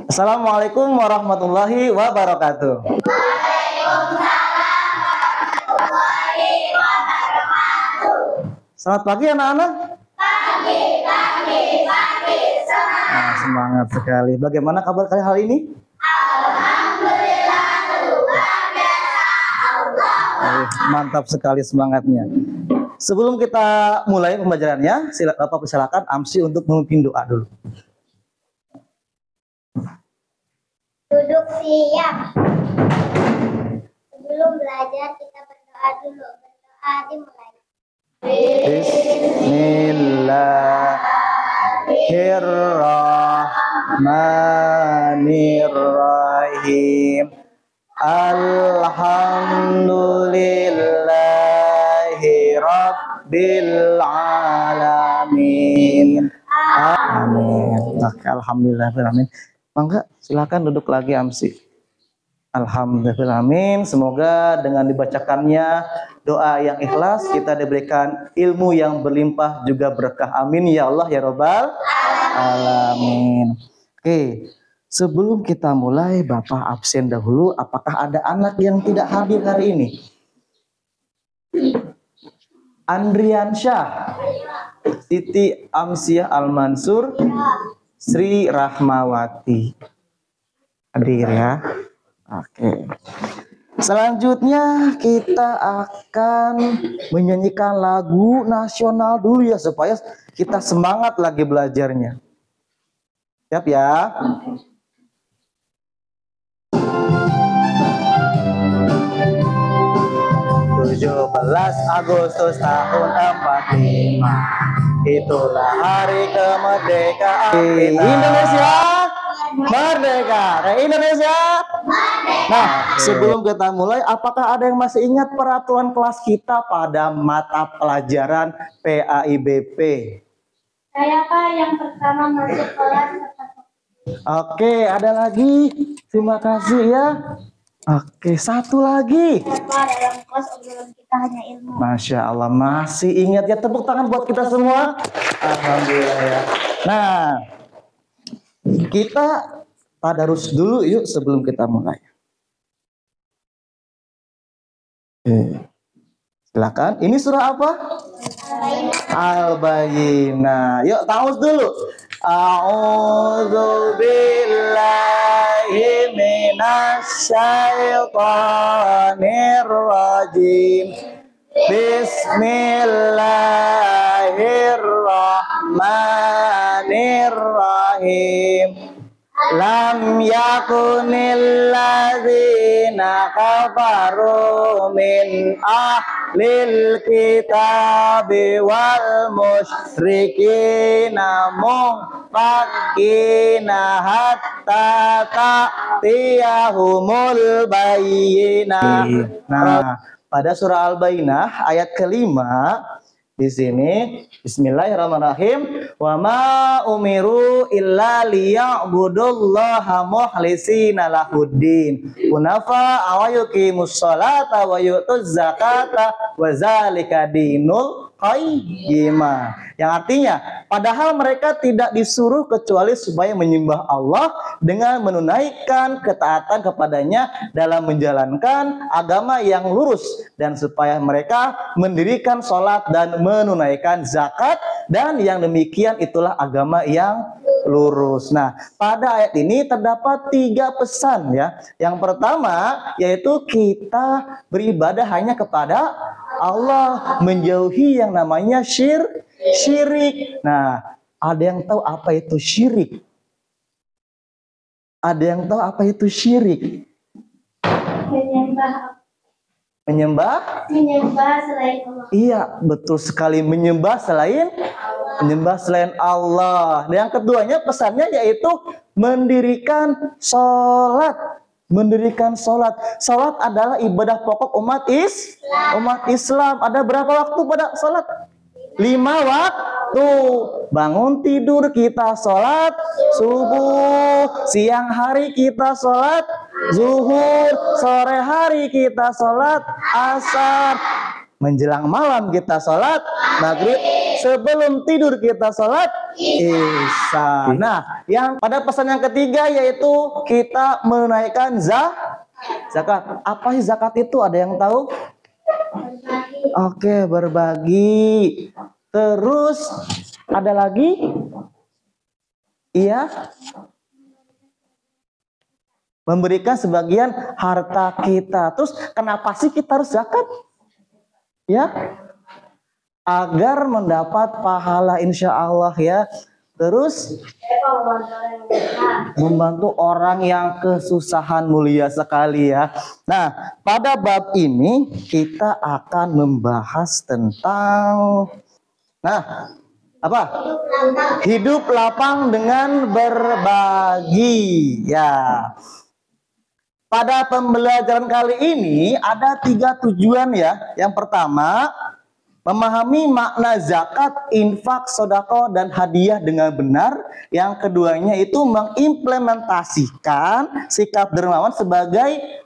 Assalamualaikum warahmatullahi wabarakatuh. Selamat pagi anak-anak. Pagi. Nah, semangat sekali. Bagaimana kabar kalian hari ini? Alhamdulillah, luar biasa Allah. Mantap sekali semangatnya. Sebelum kita mulai pembelajarannya, Bapak silakan Amsi untuk memimpin doa dulu. Duduk siap. Sebelum belajar kita berdoa dulu. Berdoa dimulai. Bismillahirrahmanirrahim. Alhamdulillahi rabbil alamin. Amin. Alhamdulillahirrahmanirrahim. Mangga silakan duduk lagi Amsi. Alhamdulillahirrahmanirrahim. Semoga dengan dibacakannya doa yang ikhlas kita diberikan ilmu yang berlimpah juga berkah. Amin ya Allah ya Rabbal alamin. Oke, sebelum kita mulai Bapak absen dahulu. Apakah ada anak yang tidak hadir hari ini? Andriansyah, Siti Amsiah Al-Mansur, Sri Rahmawati. Hadir ya. Oke. Selanjutnya kita akan menyanyikan lagu nasional dulu ya supaya kita semangat lagi belajarnya. Siap ya? 17 Agustus tahun 45, itulah hari kemerdekaan Indonesia. Merdeka, Indonesia. Nah, sebelum kita mulai, apakah ada yang masih ingat peraturan kelas kita pada mata pelajaran PAIBP? Saya Pak yang pertama masuk kelas. Oke, ada lagi. Terima kasih ya. Oke, satu lagi. Pak, dalam kelas obrolan kita hanya ilmu. Masya Allah, masih ingat ya. Tepuk tangan buat kita semua. Alhamdulillah ya. Nah, kita tadarus dulu yuk sebelum kita mulai. Silakan. Ini surah apa? Al-Bayyinah. Yuk taus dulu. A'udzu billahi minasyaitonir rajim. Bismillahirrahmanirrahim. Lam yakunil ladzina kafaru min ahlil kitabi wal musyrikina munfakina hatta ta'tiyahumul bayyinah. Nah, pada surah Al-Bayyinah ayat kelima di sini Bismillahirrahmanirrahim. Wa ma umiru illa liya'budullaha mukhlishina lahuddin hunafa wa yuqimus sholata wa yutuz zakata wa zalika dinul qayyimah. Yang artinya, padahal mereka tidak disuruh kecuali supaya menyembah Allah dengan menunaikan ketaatan kepadanya dalam menjalankan agama yang lurus, dan supaya mereka mendirikan sholat dan menunaikan zakat, dan yang demikian itulah agama yang lurus. Nah, pada ayat ini terdapat 3 pesan ya. Yang pertama yaitu kita beribadah hanya kepada Allah, menjauhi yang namanya syirik. Nah, ada yang tahu apa itu syirik? Ada yang tahu apa itu syirik? Menyembah selain Allah. Iya, betul sekali, menyembah selain Allah. Dan yang keduanya pesannya yaitu mendirikan sholat. Sholat adalah ibadah pokok umat Islam. Ada berapa waktu pada sholat? 5 waktu. Bangun tidur kita sholat subuh, siang hari kita sholat zuhur, sore hari kita sholat asar, menjelang malam kita sholat maghrib, sebelum tidur kita sholat ihsan. Nah, yang pada pesan yang ketiga yaitu kita menunaikan zakat. Apa sih zakat itu? Ada yang tahu? Oke, berbagi. Terus ada lagi? Iya. Memberikan sebagian harta kita. Terus kenapa sih kita harus zakat? Ya, agar mendapat pahala insya Allah ya. Terus membantu orang yang kesusahan, mulia sekali ya. Nah, pada bab ini kita akan membahas tentang apa? Hidup lapang dengan berbagi ya. Pada pembelajaran kali ini ada 3 tujuan ya. Yang pertama, memahami makna zakat, infak, sedekah, dan hadiah dengan benar. Yang keduanya itu mengimplementasikan sikap dermawan sebagai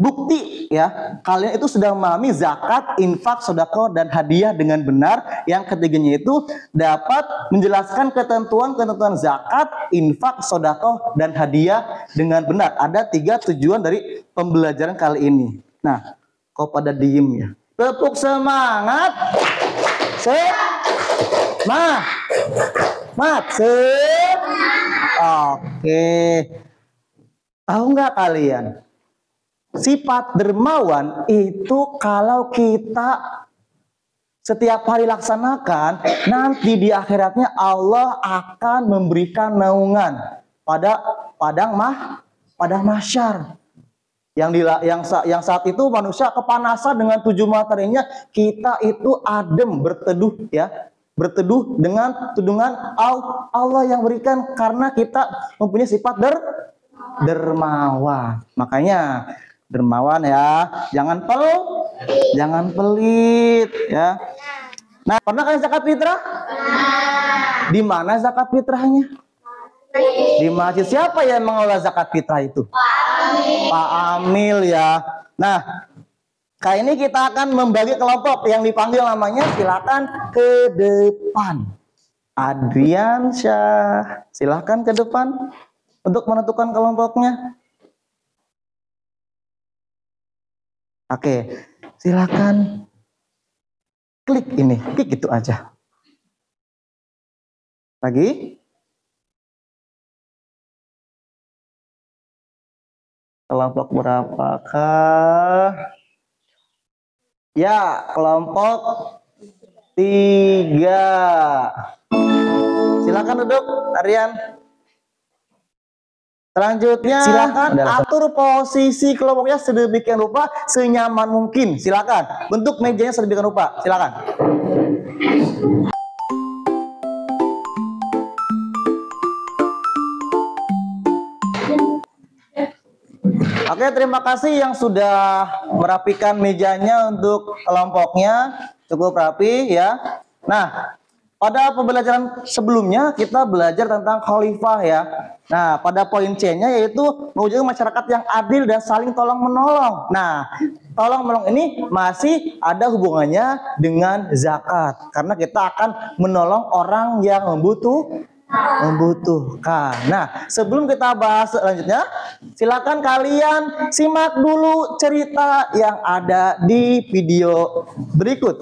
bukti ya. Kalian itu sudah memahami zakat, infak, sedekah, dan hadiah dengan benar. Yang ketiganya itu dapat menjelaskan ketentuan-ketentuan zakat, infak, sedekah, dan hadiah dengan benar. Ada 3 tujuan dari pembelajaran kali ini. Nah, kok pada diem ya? Tepuk semangat. Oke. Tahu nggak kalian? Sifat dermawan itu kalau kita setiap hari laksanakan, nanti di akhiratnya Allah akan memberikan naungan pada padang mahsyar. Yang saat itu manusia kepanasan dengan 7 materinya, kita itu adem berteduh ya, berteduh dengan tudungan Allah yang berikan karena kita mempunyai sifat dermawan. Makanya dermawan ya, jangan pelit ya. Nah, pernah kalian zakat fitrah? Di mana zakat fitrahnya? Di masjid. Siapa yang mengelola zakat fitrah itu? Pak Amil ya. Nah, kali ini kita akan membagi kelompok yang dipanggil namanya, silakan ke depan. Adrian Syah, silakan ke depan untuk menentukan kelompoknya. Oke, silakan klik ini, klik itu aja. Lagi? Kelompok berapakah? Ya, kelompok 3. Silakan duduk, Aryan. Selanjutnya, silakan atur posisi kelompoknya sedemikian rupa, senyaman mungkin. Silakan, bentuk mejanya sedemikian rupa. Silakan. Oke, terima kasih yang sudah merapikan mejanya untuk kelompoknya. Cukup rapi ya. Nah, pada pembelajaran sebelumnya kita belajar tentang khalifah ya. Nah, pada poin C-nya yaitu mewujudkan masyarakat yang adil dan saling tolong-menolong. Nah, tolong-menolong ini masih ada hubungannya dengan zakat. Karena kita akan menolong orang yang membutuhkan. Nah, sebelum kita bahas selanjutnya, silakan kalian simak dulu cerita yang ada di video berikut.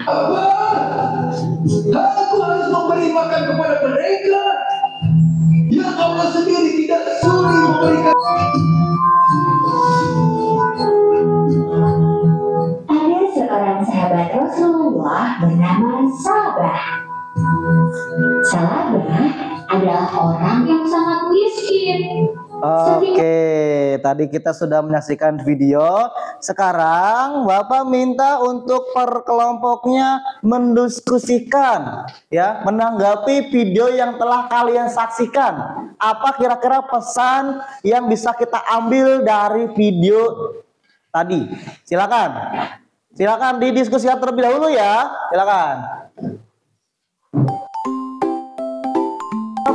Aku harus memberi makan kepada mereka yang Allah sendiri tidak sudi memberikan. Ada seorang sahabat Rasulullah bernama Sabah. Sabah adalah orang yang sangat miskin. Oke, tadi kita sudah menyaksikan video. Sekarang Bapak minta untuk per kelompoknya mendiskusikan ya, menanggapi video yang telah kalian saksikan. Apa kira-kira pesan yang bisa kita ambil dari video tadi? Silakan. Silakan didiskusikan terlebih dahulu ya. Silakan.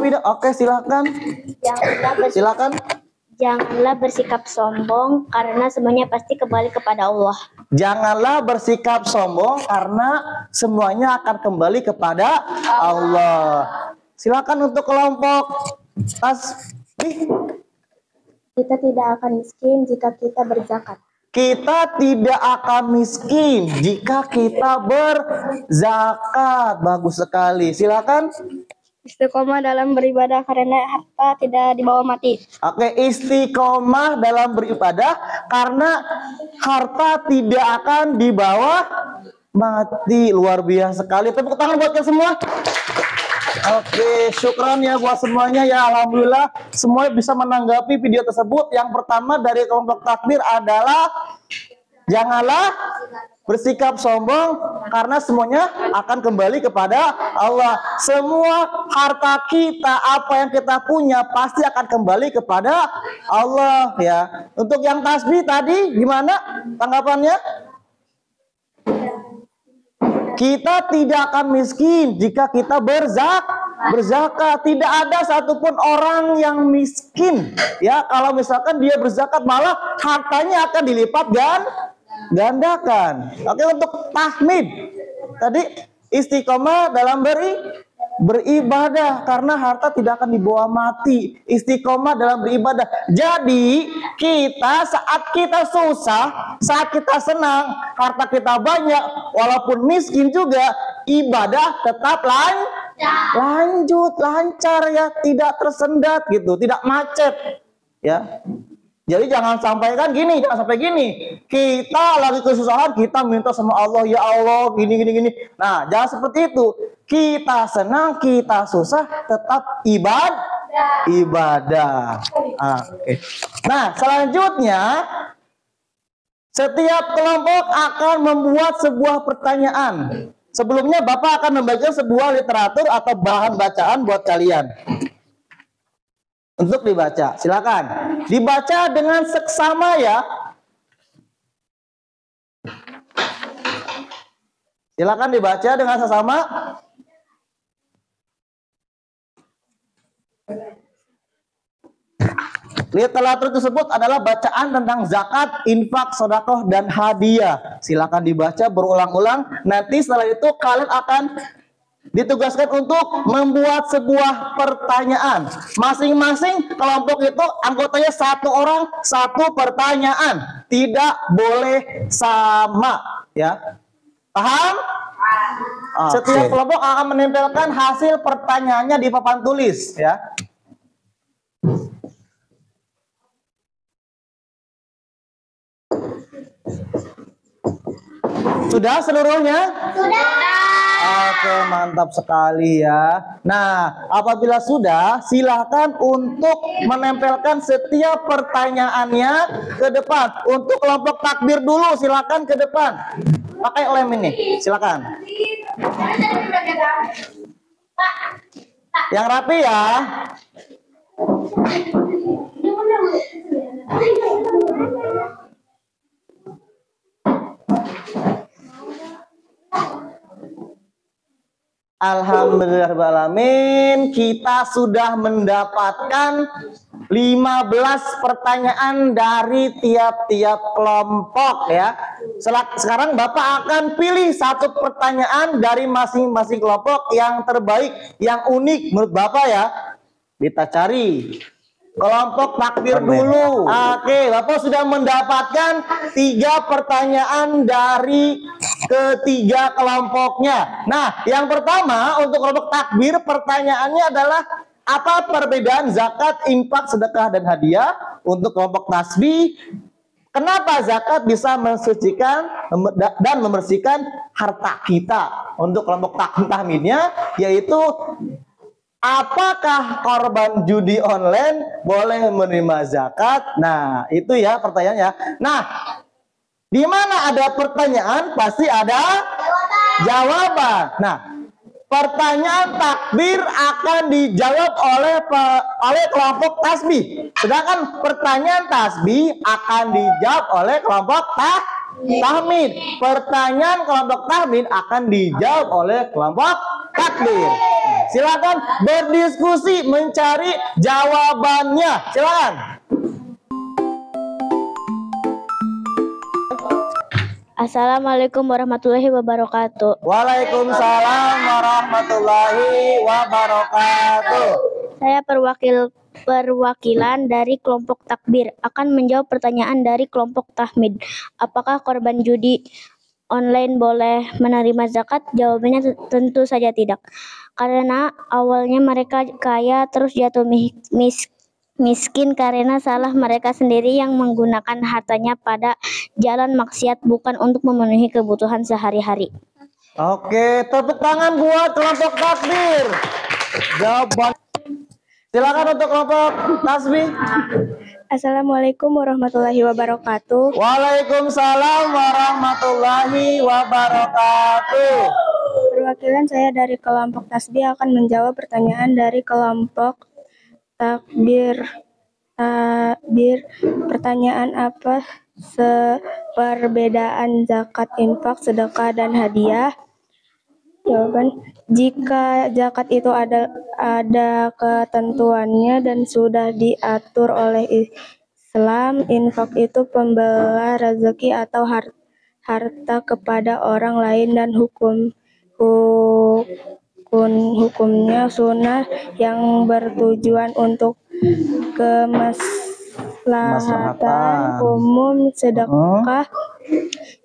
Oke, silakan. Silakan. Janganlah bersikap sombong karena semuanya pasti kembali kepada Allah. Janganlah bersikap sombong karena semuanya akan kembali kepada Allah. Silakan untuk kelompok tasbih. Kita tidak akan miskin jika kita berzakat. Kita tidak akan miskin jika kita berzakat. Bagus sekali. Silakan. Istiqomah dalam beribadah karena harta tidak dibawa mati. Oke, istiqomah dalam beribadah karena harta tidak akan dibawa mati. Luar biasa sekali. Tepuk tangan buat kalian semua. Oke, syukran ya buat semuanya ya. Alhamdulillah semua bisa menanggapi video tersebut. Yang pertama dari kelompok takbir adalah janganlah bersikap sombong karena semuanya akan kembali kepada Allah. Semua harta kita, apa yang kita punya pasti akan kembali kepada Allah ya. Untuk yang tasbih tadi gimana tanggapannya? Kita tidak akan miskin jika kita berzakat. Tidak ada satupun orang yang miskin ya. Kalau misalkan dia berzakat malah hartanya akan dilipat gandakan. Oke, untuk tahmid tadi istiqomah dalam beribadah karena harta tidak akan dibawa mati. Istiqomah dalam beribadah. Jadi kita saat kita susah, saat kita senang, harta kita banyak, walaupun miskin juga, ibadah tetap lancar ya, tidak tersendat gitu, tidak macet ya. Jadi jangan sampai gini. Kita lagi kesusahan, kita minta sama Allah, ya Allah, gini. Nah, jangan seperti itu. Kita senang, kita susah, tetap ibadah. Oke. Nah, selanjutnya setiap kelompok akan membuat sebuah pertanyaan. Sebelumnya Bapak akan membagikan sebuah literatur atau bahan bacaan buat kalian. Untuk dibaca, silakan dibaca dengan seksama ya. Silakan dibaca dengan seksama. Literatur tersebut adalah bacaan tentang zakat, infak, sedekah, dan hadiah. Silakan dibaca berulang-ulang. Nanti setelah itu kalian akan ditugaskan untuk membuat sebuah pertanyaan. Masing-masing kelompok itu anggotanya satu orang, satu pertanyaan. Tidak boleh sama, ya. Paham? Setiap kelompok akan menempelkan hasil pertanyaannya di papan tulis, ya. Sudah seluruhnya? Sudah. Oke, mantap sekali ya. Nah, apabila sudah, silakan untuk menempelkan setiap pertanyaannya ke depan. Untuk kelompok takbir dulu, silakan ke depan. Pakai lem ini, silakan. Yang rapi ya. Alhamdulillahirrahmanirrahim, kita sudah mendapatkan 15 pertanyaan dari tiap-tiap kelompok ya. Sekarang Bapak akan pilih satu pertanyaan dari masing-masing kelompok yang terbaik, yang unik menurut Bapak ya. Kita cari kelompok takbir dulu. Oke, Bapak sudah mendapatkan 3 pertanyaan dari ketiga kelompoknya. Nah, yang pertama untuk kelompok takbir, pertanyaannya adalah apa perbedaan zakat, infak, sedekah, dan hadiah? Untuk kelompok tasbih, kenapa zakat bisa mensucikan dan membersihkan harta kita? Untuk kelompok tahmidnya yaitu apakah korban judi online boleh menerima zakat? Nah, itu ya pertanyaannya. Nah, di mana ada pertanyaan pasti ada jawaban. Nah, pertanyaan takbir akan dijawab oleh kelompok tasbih. Sedangkan pertanyaan tasbih akan dijawab oleh kelompok tahmid. Pertanyaan kelompok tahmid akan dijawab oleh kelompok takbir. Silakan berdiskusi mencari jawabannya. Silakan. Assalamualaikum warahmatullahi wabarakatuh. Waalaikumsalam warahmatullahi wabarakatuh. Saya perwakilan dari kelompok takbir akan menjawab pertanyaan dari kelompok tahmid. Apakah korban judi online boleh menerima zakat? Jawabannya tentu saja tidak. Karena awalnya mereka kaya terus jatuh miskin karena salah mereka sendiri yang menggunakan hartanya pada jalan maksiat bukan untuk memenuhi kebutuhan sehari-hari. Oke, tepuk tangan buat kelompok takbir. Jawaban. Silakan untuk kelompok tasbih. Assalamualaikum warahmatullahi wabarakatuh. Waalaikumsalam warahmatullahi wabarakatuh. Perwakilan saya dari kelompok tasbih akan menjawab pertanyaan dari kelompok takbir. Pertanyaan apa perbedaan zakat, infak, sedekah, dan hadiah? Jawaban, jika zakat itu ada ketentuannya dan sudah diatur oleh Islam. Infak itu pembela rezeki atau harta kepada orang lain dan hukumnya sunnah yang bertujuan untuk kemaslahatan umum. Sedekah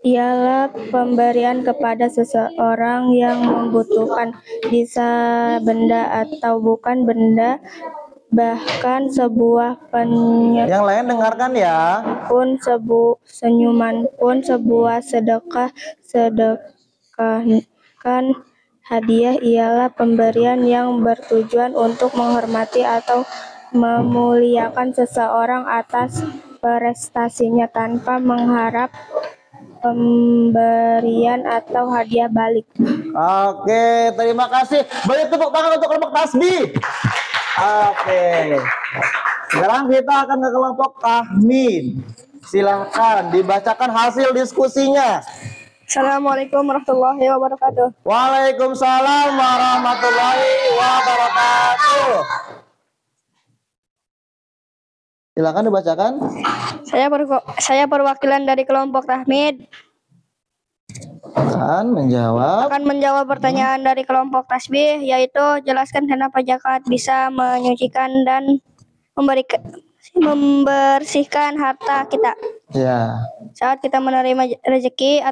ialah pemberian kepada seseorang yang membutuhkan, bisa benda atau bukan benda, bahkan sebuah Yang lain dengarkan ya. senyuman pun sebuah sedekah. Sedekahkan hadiah ialah pemberian yang bertujuan untuk menghormati atau memuliakan seseorang atas prestasinya tanpa mengharap pemberian atau hadiah balik. Oke, terima kasih. Beri tepuk tangan untuk kelompok tasbih. Oke. Sekarang kita akan ke kelompok tahmid. Silahkan dibacakan hasil diskusinya. Assalamualaikum warahmatullahi wabarakatuh. Waalaikumsalam warahmatullahi wabarakatuh. Silakan dibacakan. Saya perwakilan dari kelompok tahmid Akan menjawab pertanyaan dari kelompok tasbih, yaitu jelaskan kenapa zakat bisa menyucikan dan membersihkan harta kita. Ya. Saat kita menerima rezeki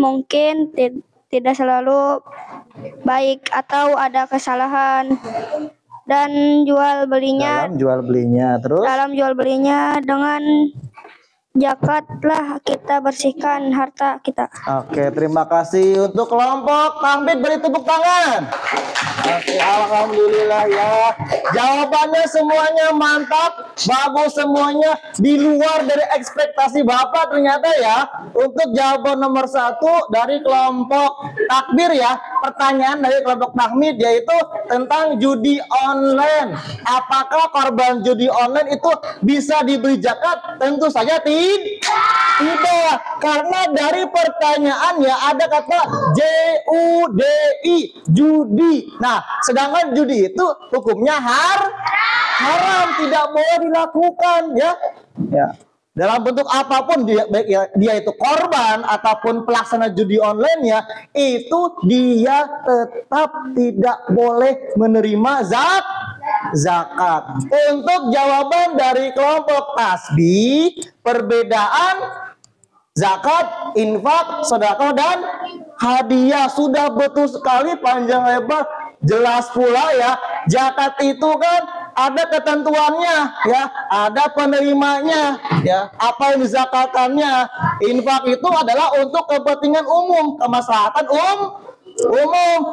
mungkin tidak selalu baik atau ada kesalahan dan dalam jual belinya dengan zakatlah kita bersihkan harta kita. Oke, terima kasih untuk kelompok tahmid, beri tepuk tangan. Oke, alhamdulillah ya. Jawabannya semuanya mantap, bagus semuanya, di luar dari ekspektasi Bapak ternyata ya. Untuk jawaban nomor 1 dari kelompok takbir ya, pertanyaan dari kelompok tahmid yaitu tentang judi online. Apakah korban judi online itu bisa diberi zakat? Tentu saja tidak, karena dari pertanyaannya ada kata JUDI, judi. Nah, sedangkan judi itu hukumnya haram, tidak boleh dilakukan ya. Dalam bentuk apapun baik dia itu korban ataupun pelaksana judi online-nya, itu dia tetap tidak boleh menerima zakat. Untuk jawaban dari kelompok tasbih, perbedaan zakat, infak, sedekah, dan hadiah sudah betul sekali, panjang lebar, jelas pula ya. Zakat itu kan ada ketentuannya ya, ada penerimanya ya, apa yang dizakatkannya. Infak itu adalah untuk kepentingan umum, kemaslahatan umum,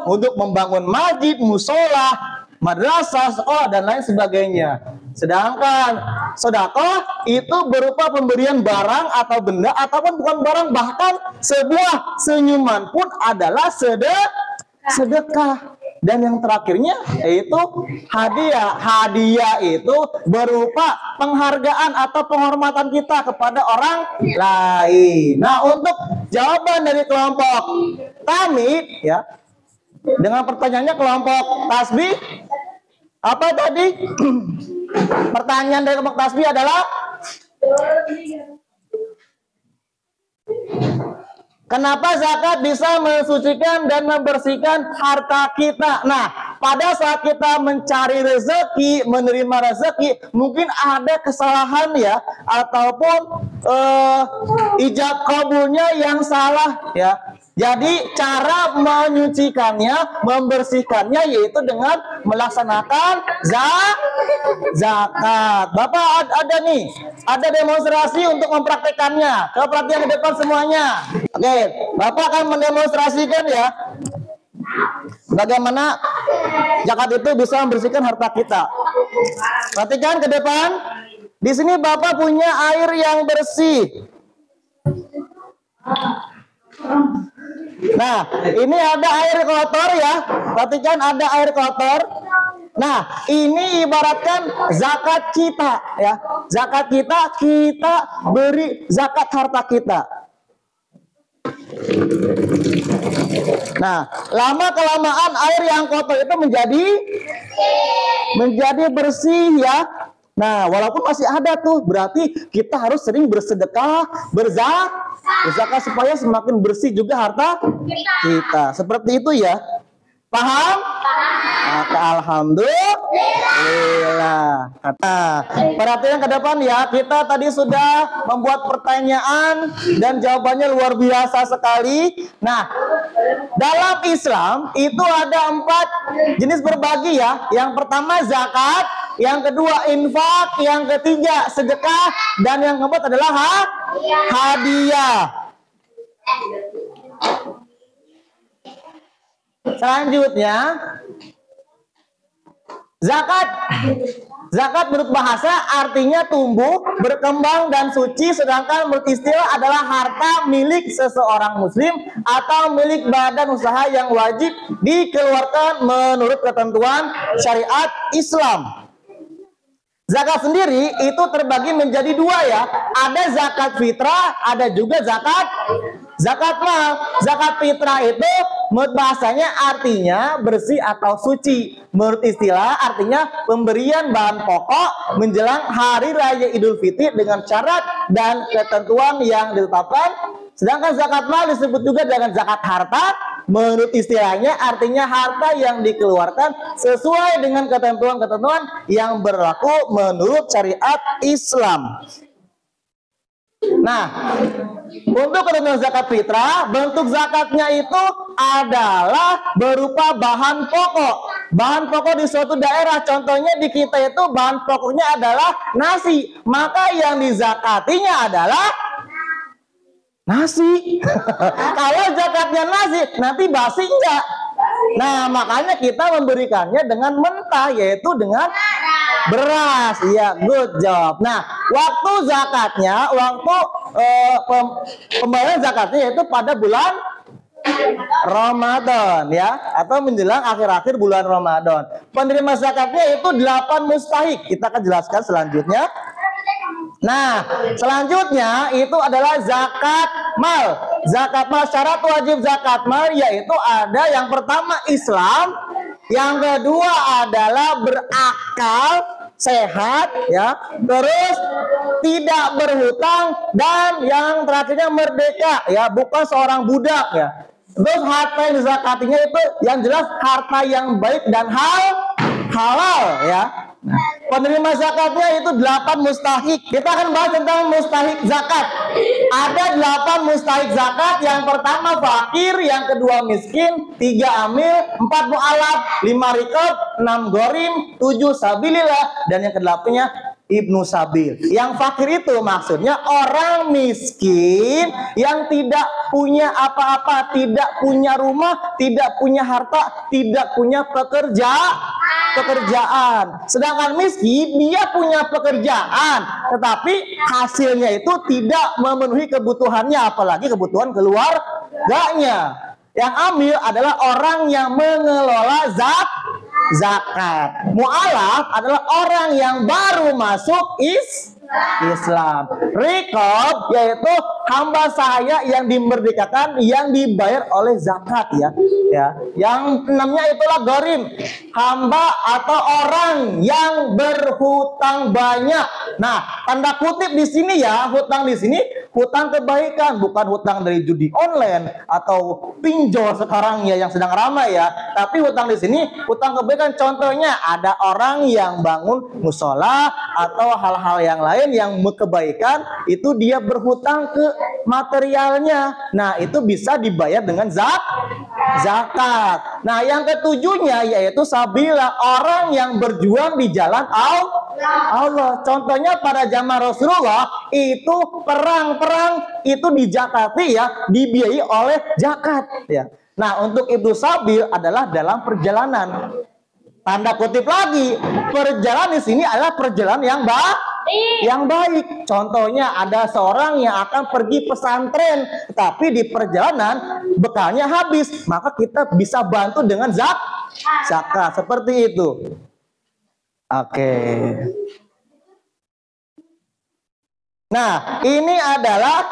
untuk membangun masjid, musola, madrasah, sekolah, dan lain sebagainya. Sedangkan sedekah itu berupa pemberian barang atau benda ataupun bukan barang, bahkan sebuah senyuman pun adalah sedekah. Dan yang terakhirnya yaitu hadiah. Hadiah itu berupa penghargaan atau penghormatan kita kepada orang lain. Nah, untuk jawaban dari kelompok tahmid ya, dengan pertanyaannya kelompok tasbih apa tadi? Pertanyaan dari kelompok tasbih adalah Kenapa zakat bisa mensucikan dan membersihkan harta kita? Nah, pada saat kita mencari rezeki, menerima rezeki, mungkin ada kesalahan ya, ataupun ijab kabulnya yang salah ya. Jadi cara menyucikannya, membersihkannya yaitu dengan melaksanakan zakat. Bapak ada nih, ada demonstrasi untuk mempraktekannya. Coba perhatian ke depan semuanya. Oke, Bapak akan mendemonstrasikan ya bagaimana zakat itu bisa membersihkan harta kita. Perhatikan ke depan. Di sini Bapak punya air yang bersih. Nah, ini ada air kotor ya. Perhatikan ada air kotor. Nah, ini ibaratkan zakat kita ya. Zakat kita beri zakat harta kita. Nah, lama-kelamaan air yang kotor itu menjadi bersih ya. Nah, walaupun masih ada tuh, berarti kita harus sering bersedekah, berzakat supaya semakin bersih juga harta kita. Seperti itu ya. Paham? Maka alhamdulillah. Nah, perhatian ke depan ya. Kita tadi sudah membuat pertanyaan dan jawabannya luar biasa sekali. Nah, dalam Islam itu ada 4 jenis berbagi ya. Yang pertama zakat, yang kedua infak, yang ketiga sedekah, dan yang keempat adalah hadiah. Selanjutnya, zakat menurut bahasa artinya tumbuh, berkembang dan suci, sedangkan menurut istilah adalah harta milik seseorang muslim atau milik badan usaha yang wajib dikeluarkan menurut ketentuan syariat Islam. Zakat sendiri itu terbagi menjadi 2 ya. Ada zakat fitrah, ada juga zakat mal. Zakat fitrah itu menurut bahasanya artinya bersih atau suci. Menurut istilah artinya pemberian bahan pokok menjelang hari raya Idul Fitri dengan syarat dan ketentuan yang ditetapkan. Sedangkan zakat mal disebut juga dengan zakat harta. Menurut istilahnya artinya harta yang dikeluarkan sesuai dengan ketentuan-ketentuan yang berlaku menurut syariat Islam. Nah, untuk ketentuan zakat fitrah, bentuk zakatnya itu adalah berupa bahan pokok. Bahan pokok di suatu daerah, contohnya di kita itu bahan pokoknya adalah nasi. Maka yang dizakatinya adalah nasi. Kalau zakatnya nasi, nanti basi enggak? Nah, makanya kita memberikannya dengan mentah, yaitu dengan beras. Iya, good job. Nah, waktu zakatnya, pembayaran zakatnya yaitu pada bulan Ramadan ya, atau menjelang akhir-akhir bulan Ramadan. Penerima zakatnya itu 8 mustahik. Kita akan jelaskan selanjutnya. Nah, selanjutnya itu adalah zakat mal. Zakat mal, syarat wajib zakat mal yaitu ada yang pertama Islam, yang kedua adalah berakal, sehat ya, terus tidak berhutang, dan yang terakhirnya merdeka ya, bukan seorang budak ya. Terus harta yang dizakatinya itu yang jelas harta yang baik dan halal ya. Nah, penerima zakatnya itu 8 mustahik. Kita akan bahas tentang mustahik zakat. Ada 8 mustahik zakat. Yang pertama fakir, yang kedua miskin, 3 amil, 4 mu'alaf, 5 rikab, 6 gorim, 7 sabilillah, dan yang ke-8-nya ibnu sabil. Yang fakir itu maksudnya orang miskin yang tidak punya apa-apa, tidak punya rumah, tidak punya harta, tidak punya pekerjaan. Sedangkan miskin dia punya pekerjaan, tetapi hasilnya itu tidak memenuhi kebutuhannya, apalagi kebutuhan keluarganya. Yang amil adalah orang yang mengelola zakat. Mu'alaf adalah orang yang baru masuk Islam. Rikob yaitu hamba sahaya yang dimerdekakan, yang dibayar oleh zakat ya. Yang 6-nya itulah gorim, hamba atau orang yang berhutang banyak. Nah, tanda kutip di sini ya, hutang di sini hutang kebaikan, bukan hutang dari judi online atau pinjol sekarang ya yang sedang ramai ya. Tapi hutang di sini hutang kebaikan, contohnya ada orang yang bangun musola atau hal-hal yang lain yang kebaikan, itu dia berhutang ke materialnya. Nah, itu bisa dibayar dengan zakat. Nah, yang ketujuhnya yaitu sabila, orang yang berjuang di jalan Allah. Contohnya pada zaman Rasulullah itu perang itu dijakati ya, dibiayai oleh zakat ya. Nah, untuk Ibnu Sabil adalah dalam perjalanan. Tanda kutip lagi, perjalanan di sini adalah perjalanan yang baik. Contohnya ada seorang yang akan pergi pesantren, tapi di perjalanan bekalnya habis, maka kita bisa bantu dengan zakat. Seperti itu. Oke. Nah, ini adalah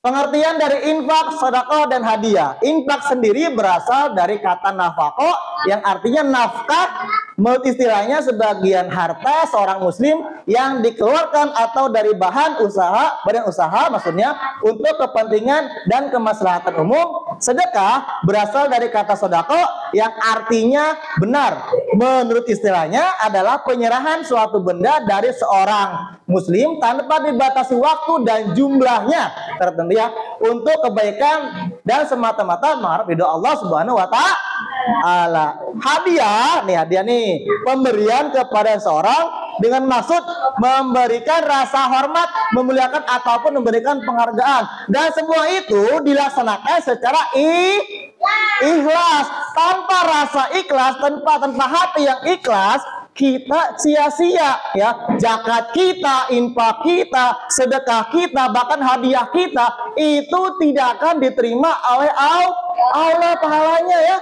pengertian dari infak, sedekah, dan hadiah. Infak sendiri berasal dari kata nafaqo, yang artinya nafkah. Menurut istilahnya sebagian harta seorang muslim yang dikeluarkan atau dari badan usaha maksudnya untuk kepentingan dan kemaslahatan umum. Sedekah berasal dari kata sodako yang artinya benar. Menurut istilahnya adalah penyerahan suatu benda dari seorang muslim tanpa dibatasi waktu dan jumlahnya tertentu ya, untuk kebaikan dan semata-mata mengharap ridho Allah Subhanahu wa ta'ala. Hadiah nih, pemberian kepada seorang dengan maksud memberikan rasa hormat, memuliakan ataupun memberikan penghargaan, dan semua itu dilaksanakan secara ikhlas. Tanpa rasa ikhlas, tanpa hati yang ikhlas, kita sia-sia ya. Zakat kita, infak kita, sedekah kita, bahkan hadiah kita itu tidak akan diterima oleh Allah pahalanya ya.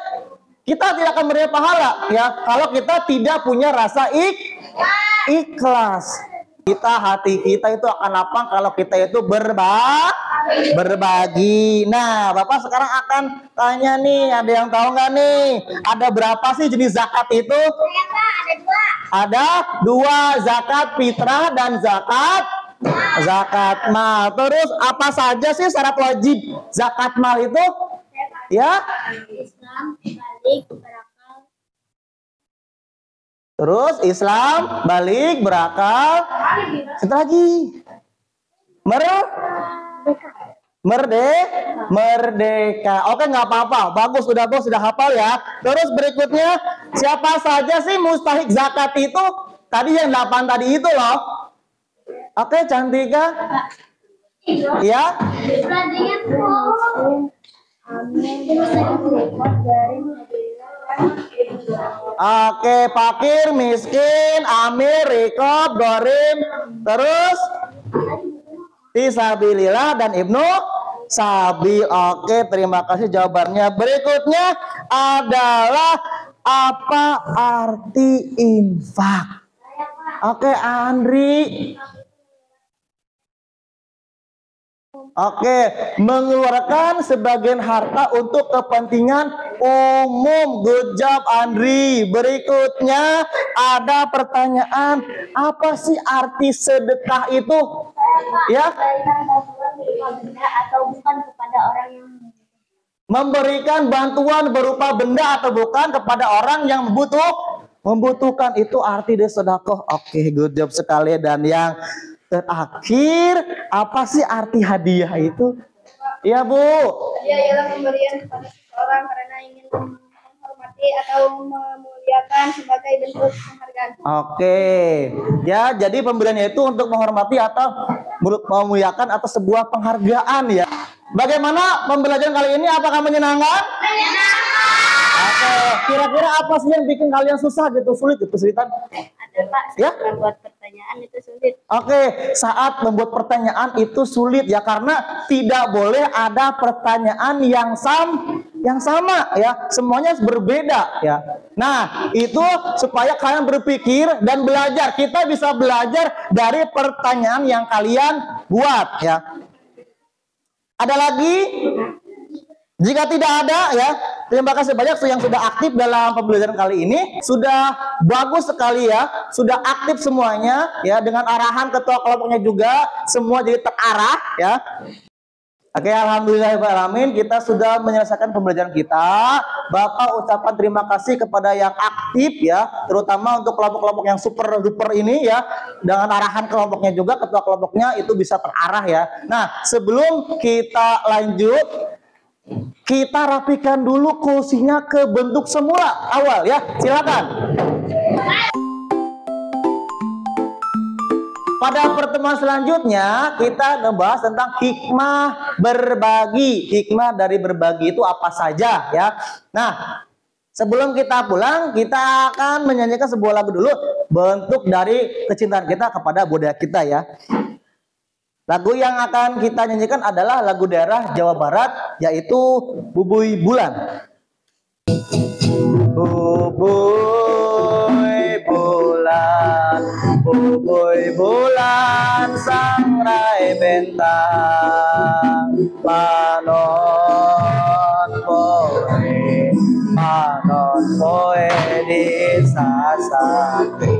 Kita tidak akan menerima pahala ya kalau kita tidak punya rasa ikhlas. Hati kita itu akan lapang kalau kita itu berbagi. Nah, Bapak sekarang akan tanya nih, ada yang tahu nggak nih? Ada berapa sih jenis zakat itu? Ada dua, zakat fitrah dan zakat mal. Terus apa saja sih syarat wajib zakat mal itu? Ya? Islam, balik, berakal. Terus Islam, balik, berakal. Satu lagi. Merdeka. Oke, nggak apa-apa. Bagus, sudah hafal ya. Terus berikutnya, siapa saja sih mustahik zakat itu? Tadi yang 8 tadi itu loh. Oke, Cantika. Ya. Oke, fakir, miskin, amir, rikob, gorim, terus fisabilillah dan Ibnu Sabil. Oke, terima kasih jawabannya. Berikutnya adalah apa arti infak? Oke, Andri. Oke, mengeluarkan sebagian harta untuk kepentingan umum. Good job, Andri. Berikutnya ada pertanyaan, apa sih arti sedekah itu? Ya, atau bukan kepada orang yang memberikan bantuan berupa benda atau bukan kepada orang yang membutuhkan, itu arti dari sedekah. Oke, good job sekali. Dan yang terakhir, apa sih arti hadiah itu? Ya, Bu. Hadiah ialah pemberian kepada seseorang karena ingin menghormati atau memuliakan sebagai bentuk penghargaan. Oke. Ya, jadi pemberiannya itu untuk menghormati atau memuliakan atau sebuah penghargaan ya. Bagaimana pembelajaran kali ini? Apakah menyenangkan? Oke. Kira-kira apa sih yang bikin kalian susah gitu, sulit gitu, sulitan? ada Pak, Ya? membuat pertanyaan itu sulit. Oke, saat membuat pertanyaan itu sulit ya, karena tidak boleh ada pertanyaan yang sama ya, semuanya berbeda ya. Nah, itu supaya kalian berpikir dan belajar. Kita bisa belajar dari pertanyaan yang kalian buat ya. Ada lagi? Jika tidak ada ya, terima kasih banyak yang sudah aktif dalam pembelajaran kali ini. Sudah bagus sekali ya, sudah aktif semuanya ya, dengan arahan ketua kelompoknya juga, semua jadi terarah ya. Oke, alhamdulillahirrahmanirrahim, kita sudah menyelesaikan pembelajaran kita. Bapak ucapkan terima kasih kepada yang aktif ya, terutama untuk kelompok-kelompok yang super duper ini ya, dengan arahan kelompoknya juga, ketua kelompoknya itu bisa terarah ya. Nah, sebelum kita lanjut, kita rapikan dulu kursinya ke bentuk semula awal ya. Silakan. Pada pertemuan selanjutnya kita membahas tentang hikmah berbagi. Hikmah dari berbagi itu apa saja ya. Nah, sebelum kita pulang, kita akan menyanyikan sebuah lagu dulu, bentuk dari kecintaan kita kepada budaya kita ya. Lagu yang akan kita nyanyikan adalah lagu daerah Jawa Barat, yaitu Bubuy Bulan. Bubuy bulan, bubuy bulan, sangrai bentang, panon poe di sasaki.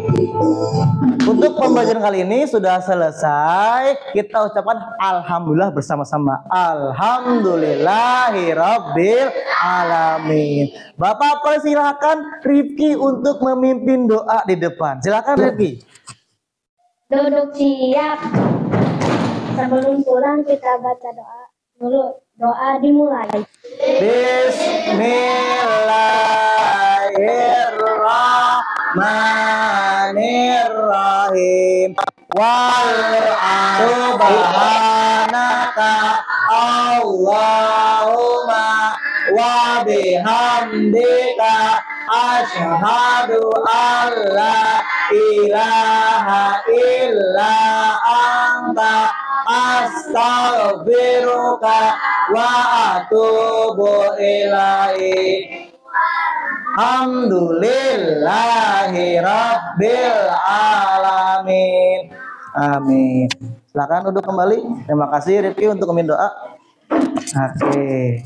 Untuk pembelajaran kali ini sudah selesai. Kita ucapkan alhamdulillah bersama-sama. Alhamdulillahirabbil alamin. Bapak persilakan Rifki untuk memimpin doa di depan. Silakan Rifki. Duduk siap. Sebelum pulang kita baca doa dulu. Doa dimulai. Bismillahirrahmanirrahim. Subhanaka Allahumma wa bihamdika asyhadu an la ilaha illa anta astaghfiruka wa atubu ilaik. Alhamdulillahi rabbil alamin. Amin. Silakan duduk kembali. Terima kasih Rifki untuk memimpin doa. Oke.